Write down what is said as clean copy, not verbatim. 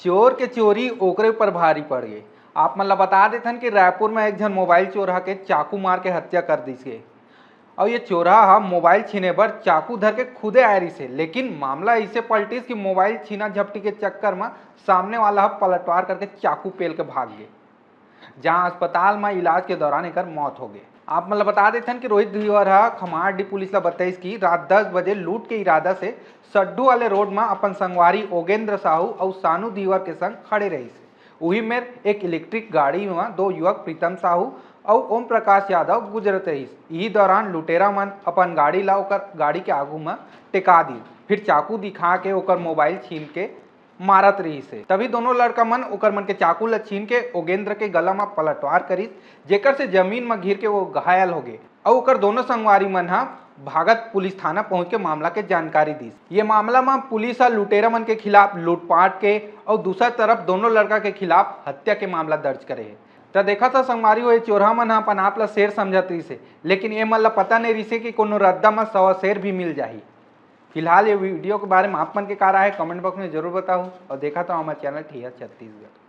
चोर के चोरी ओकरे ऊपर भारी पड़ गई। आप मतलब बता देथन कि रायपुर में एक जन मोबाइल चोरा के चाकू मार के हत्या कर दी से। और ये चोरा मोबाइल छीने पर चाकू धर के खुदे आए रही से, लेकिन मामला ऐसे पलटिस कि मोबाइल छीना झपटी के चक्कर में सामने वाला पलटवार करके चाकू पेल के भाग गए, जहां अस्पताल में इलाज के दौरान एक मौत हो गई। आप मतलब बता देते कि रोहित धीवर खमारडी पुलिस ला बताइस कि रात 10 बजे लूट के इरादा से सड्डू वाले रोड में अपन संगवारी ओगेंद्र साहू और सानू धीवर के संग खड़े रही से। वही में एक इलेक्ट्रिक गाड़ी में दो युवक प्रीतम साहू और ओम प्रकाश यादव गुजरत रही। यही दौरान लुटेरा मन अपन गाड़ी ला ओकर गाड़ी के आगू में टिका दी, फिर चाकू दिखा के ओकर मोबाइल छीन के मारत रही से। तभी दोनों लड़का मन ओकर मन के चाकू ल छीन के ओगेंद्र के गला में पलटवार करिस, जेकर से जमीन में गिर के वो घायल हो गए। और ओकर दोनों संगवारी मन भागत पुलिस थाना पहुंच के मामला के जानकारी दी। ये मामला में पुलिस लुटेरा मन के खिलाफ लूटपाट के और दूसरा तरफ दोनों लड़का के खिलाफ हत्या के मामला दर्ज करे है। तो देखा था संगवारी हो चोरहा मन अपन आप ला शेर समझत रही से, लेकिन ये मन ला पता नहीं रही से कि कोनो रद्दा में 100 शेर भी मिल जाही। फिलहाल ये वीडियो के बारे में आप मन के क्या राय है कमेंट बॉक्स में जरूर बताओ और देखा था हमारे चैनल ठिया छत्तीसगढ़।